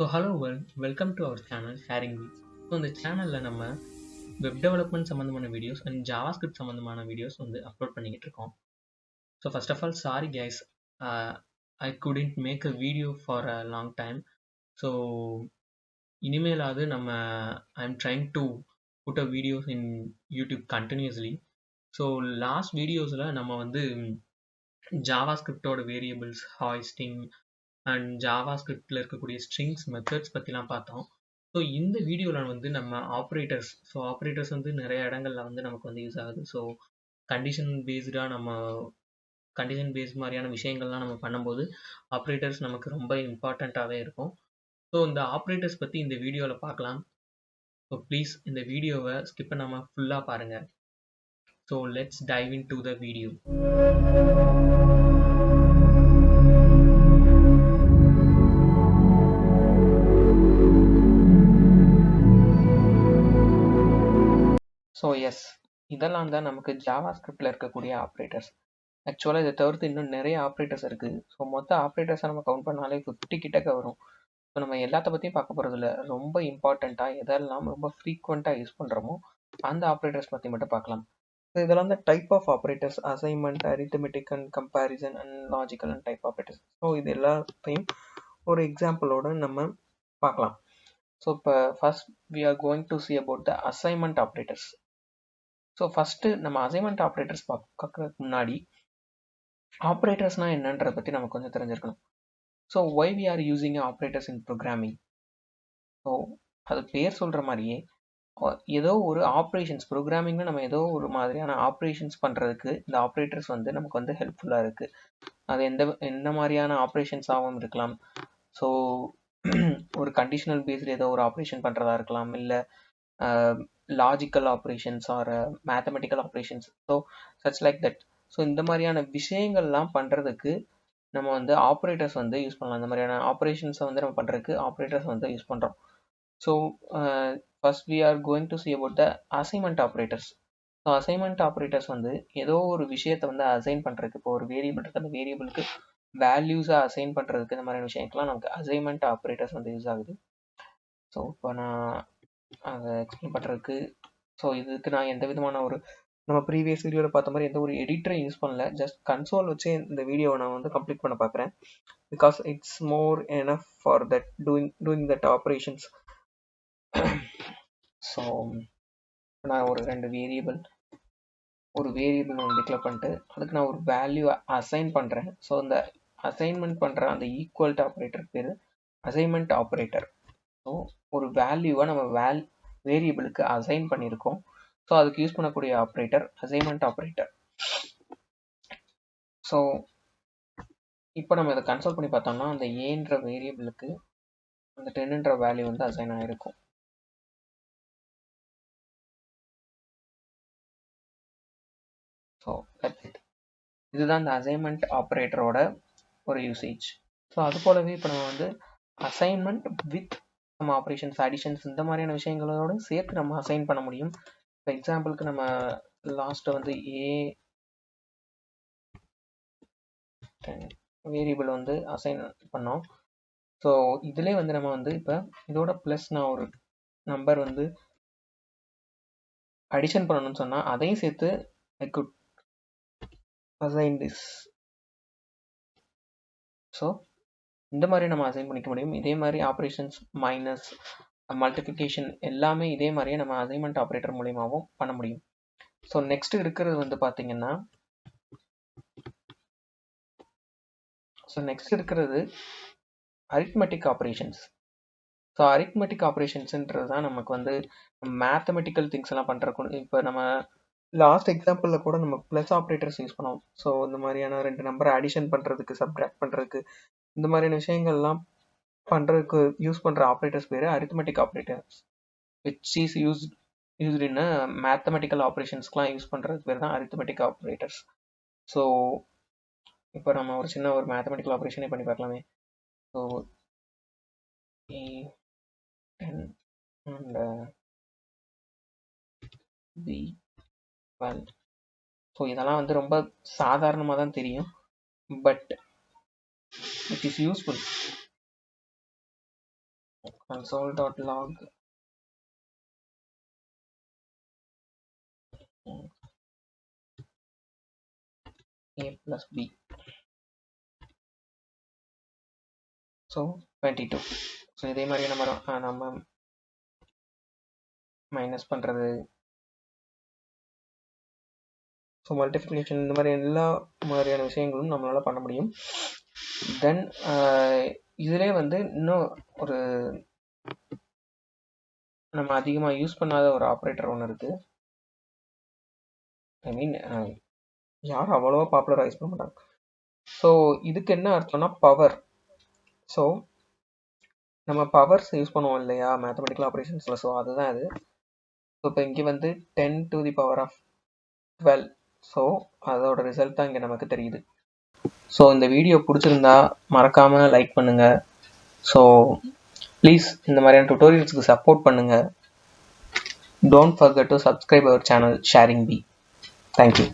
So hello welcome to our channel sharing we. So இந்த சேனலில் நம்ம வெப் டெவலப்மெண்ட் சம்மந்தமான வீடியோஸ் அண்ட் ஜாவாஸ்கிரிப்ட் சம்மந்தமான வீடியோஸ் வந்து அப்லோட் பண்ணிக்கிட்டு இருக்கோம். So first of all sorry guys, I couldn't make a video for a long time. So இனிமேலாவது நம்ம I am trying to put a videos in YouTube continuously. So last வீடியோஸில் நம்ம வந்து ஜாவாஸ்கிரிப்டோட வேரியபிள்ஸ் ஹாய்ஸ்டிங் அண்ட் ஜாவாஸ்கிரிப்டில் இருக்கக்கூடிய strings methods பற்றிலாம் பார்த்தோம். ஸோ இந்த வீடியோவில் வந்து நம்ம ஆப்ரேட்டர்ஸ் வந்து நிறைய இடங்கள்ல வந்து நமக்கு வந்து யூஸ் ஆகுது. ஸோ கண்டிஷன் பேஸ்ட் மாதிரியான விஷயங்கள்லாம் நம்ம பண்ணும்போது ஆப்ரேட்டர்ஸ் நமக்கு ரொம்ப இம்பார்ட்டண்ட்டாகவே இருக்கும். ஸோ இந்த ஆப்ரேட்டர்ஸ் பற்றி இந்த வீடியோவில் பார்க்கலாம். ஸோ ப்ளீஸ் இந்த வீடியோவை ஸ்கிப் பண்ணாமல் ஃபுல்லாக பாருங்கள். So let's dive into the video. So yes, இதெல்லாம் தான் நமக்கு ஜாவாஸ்கிரிப்டில் இருக்கக்கூடிய ஆப்ரேட்டர்ஸ். ஆக்சுவலாக இதை தவிர்த்து இன்னும் நிறைய ஆப்ரேட்டர்ஸ் இருக்குது. ஸோ மொத்த ஆப்ரேட்டர்ஸை நம்ம கவுண்ட் பண்ணாலே 50 கிட்டக்க வரும். ஸோ நம்ம எல்லாத்த பற்றியும் பார்க்க போகிறதில்ல. ரொம்ப இம்பார்ட்டண்ட்டாக எதெல்லாம் ரொம்ப ஃப்ரீக்வெண்ட்டாக யூஸ் பண்ணுறோமோ அந்த ஆப்ரேட்டர்ஸ் பற்றி மட்டும் பார்க்கலாம். ஸோ இதெல்லாம் வந்து type of operators: assignment, arithmetic and comparison and logical and type operators. So இது எல்லாத்தையும் ஒரு எக்ஸாம்பிளோட நம்ம பார்க்கலாம். ஸோ இப்போ first we are going to see about the assignment operators. So first நம்ம அசைன்மெண்ட் ஆப்ரேட்டர்ஸ் பார்க்கறதுக்கு முன்னாடி ஆப்ரேட்டர்ஸ்னால் என்னன்றதை பற்றி நமக்கு கொஞ்சம் தெரிஞ்சிருக்கணும். So why we are using operators in programming. So அது பேர் சொல்கிற மாதிரியே ஏதோ ஒரு ஆப்ரேஷன்ஸ் ப்ரோக்ராமிங்கில் நம்ம ஏதோ ஒரு மாதிரியான ஆப்ரேஷன்ஸ் பண்ணுறதுக்கு இந்த ஆப்ரேட்டர்ஸ் வந்து நமக்கு வந்து ஹெல்ப்ஃபுல்லாக இருக்குது. அது எந்த மாதிரியான ஆப்ரேஷன்ஸாகவும் இருக்கலாம். ஸோ ஒரு கண்டிஷனல் பேஸ்டு ஏதோ ஒரு ஆப்ரேஷன் பண்ணுறதா இருக்கலாம், இல்லை logical operations or mathematical operations. So such like that. So இந்த மாதிரியான விஷயங்கள்லாம் பண்ணுறதுக்கு நம்ம வந்து ஆப்ரேட்டர்ஸ் வந்து யூஸ் பண்ணலாம். இந்த மாதிரியான ஆப்ரேஷன்ஸை வந்து நம்ம பண்ணுறதுக்கு ஆப்ரேட்டர்ஸ் வந்து யூஸ் பண்ணுறோம். So first we are going to see about the assignment operators. So assignment operators வந்து ஏதோ ஒரு விஷயத்தை வந்து அசைன் பண்ணுறதுக்கு, இப்போ ஒரு வேரியபிள் இருக்குது, அந்த வேரியபிளுக்கு வேல்யூஸாக அசைன் பண்ணுறதுக்கு, இந்த மாதிரியான விஷயங்கள்லாம் நமக்கு அசைன்மெண்ட் ஆப்ரேட்டர்ஸ் வந்து யூஸ் ஆகுது. ஸோ இப்போ நான் அதை எக்ஸ்பிளைன் பண்ணுறதுக்கு, ஸோ இதுக்கு நான் எந்த விதமான நம்ம ப்ரீவியஸ் வீடியோவில் பார்த்த மாதிரி எந்த ஒரு எடிட்டரையும் யூஸ் பண்ணல. ஜஸ்ட் கன்சோல் வச்சு இந்த வீடியோவை நான் வந்து கம்ப்ளீட் பண்ண பார்க்குறேன். Because it's more enough for that doing that operations. So நான் ஒரு வேரியபிள் ஒன்று டிக்ளேர் பண்ணிட்டு அதுக்கு நான் ஒரு வேல்யூ அசைன் பண்ணுறேன். ஸோ இந்த அசைன்மெண்ட் பண்ணுற அந்த ஈக்குவல்ட் ஆப்ரேட்டர் பேர் அசைன்மெண்ட் ஆப்ரேட்டர். ஸோ ஒரு வேல்யூவை நம்ம வேரியபிளுக்கு அசைன் பண்ணியிருக்கோம். ஸோ அதுக்கு யூஸ் பண்ணக்கூடிய ஆப்ரேட்டர் அசைன்மெண்ட் ஆப்ரேட்டர். ஸோ இப்போ நம்ம இதை கன்சோல் பண்ணி பார்த்தோம்னா அந்த ஏன்ற வேரியபிளுக்கு அந்த 10ன்ற வேல்யூ வந்து அசைன் ஆகிருக்கும். ஸோ இதுதான் இந்த அசைன்மெண்ட் ஆப்ரேட்டரோட ஒரு யூசேஜ். ஸோ அது போலவே இப்போ நம்ம வந்து அசைன்மெண்ட் வித் நம்ம ஆப்ரேஷன்ஸ், அடிஷன்ஸ், இந்த மாதிரியான விஷயங்களோட சேர்த்து நம்ம அசைன் பண்ண முடியும். இப்போ எக்ஸாம்பிளுக்கு நம்ம லாஸ்ட்டு வந்து வேரியபிள் வந்து அசைன் பண்ணோம். ஸோ இதிலே வந்து நம்ம வந்து இப்போ இதோட ப்ளஸ் நான் ஒரு நம்பர் வந்து அடிஷன் பண்ணணும்னு சொன்னால் அதையும் சேர்த்து I could assign this. So இந்த மாதிரி நம்ம அசைன் பண்ணிக்க முடியும். இதே மாதிரி ஆப்ரேஷன்ஸ், மைனஸ், மல்டிப்ளிகேஷன் எல்லாமே இதே மாதிரியே நம்ம அசைன்மெண்ட் ஆப்ரேட்டர் மூலியமாகவும் பண்ண முடியும். ஸோ நெக்ஸ்ட் இருக்கிறது வந்து பார்த்தீங்கன்னா, அரித்மெட்டிக் ஆப்ரேஷன்ஸ். ஸோ அரித்மெட்டிக் ஆப்ரேஷன்ஸ்ன்றது தான் நமக்கு வந்து மேத்தமெட்டிக்கல் திங்ஸ் எல்லாம் பண்ணுறக்கு. இப்போ நம்ம லாஸ்ட் எக்ஸாம்பிளில் கூட நம்ம ப்ளஸ் ஆப்ரேட்டர்ஸ் யூஸ் பண்ணோம். ஸோ இந்த மாதிரியான 2 நம்பரை அடிஷன் பண்ணுறதுக்கு, சப்ட்ராக்ட் பண்ணுறதுக்கு, இந்த மாதிரியான விஷயங்கள்லாம் பண்ணுறதுக்கு யூஸ் பண்ணுற ஆப்ரேட்டர்ஸ் பேர் arithmetic operators, which is used in mathematical ஆப்ரேஷன்ஸ்க்குலாம் யூஸ் பண்ணுறதுக்கு பேர் தான் அரித்மெட்டிக் ஆப்ரேட்டர்ஸ். ஸோ இப்போ நம்ம ஒரு சின்ன மேத்தமெட்டிக்கல் ஆப்ரேஷனே பண்ணி பார்க்கலாமே. So A10 and B12. So இதெல்லாம் வந்து ரொம்ப சாதாரணமாக தான் தெரியும், but it is useful. console.log a plus b. So 22. So இதே மாதிரி நம்ம மைனஸ் பண்ணுறது, ஸோ மல்டிப்ளிகேஷன், இந்த மாதிரி எல்லா மாதிரியான விஷயங்களும் நம்மளால் பண்ண முடியும். தென் இதிலே வந்து இன்னும் ஒரு நம்ம அதிகமாக யூஸ் பண்ணாத ஒரு ஆப்ரேட்டர் ஒன்று இருக்குது. ஐ மீன் யாரும் அவ்வளோவா பாப்புலராக யூஸ் பண்ண மாட்டாங்க. ஸோ இதுக்கு என்ன அர்த்தம்னா பவர். ஸோ நம்ம பவர்ஸ் யூஸ் பண்ணுவோம் இல்லையா மேத்தமெட்டிக்கல் ஆப்ரேஷன்ஸில், ஸோ அதுதான் அது. ஸோ இப்போ இங்கே வந்து 10 to the power of 12. So அதோட ரிசல்ட் தான் இங்கே நமக்கு தெரியுது. ஸோ இந்த வீடியோ பிடிச்சிருந்தா மறக்காமல் லைக் பண்ணுங்கள். ஸோ ப்ளீஸ் இந்த மாதிரியான டுட்டோரியல்ஸுக்கு சப்போர்ட் பண்ணுங்கள். Don't forget to subscribe our channel sharing B. Thank you.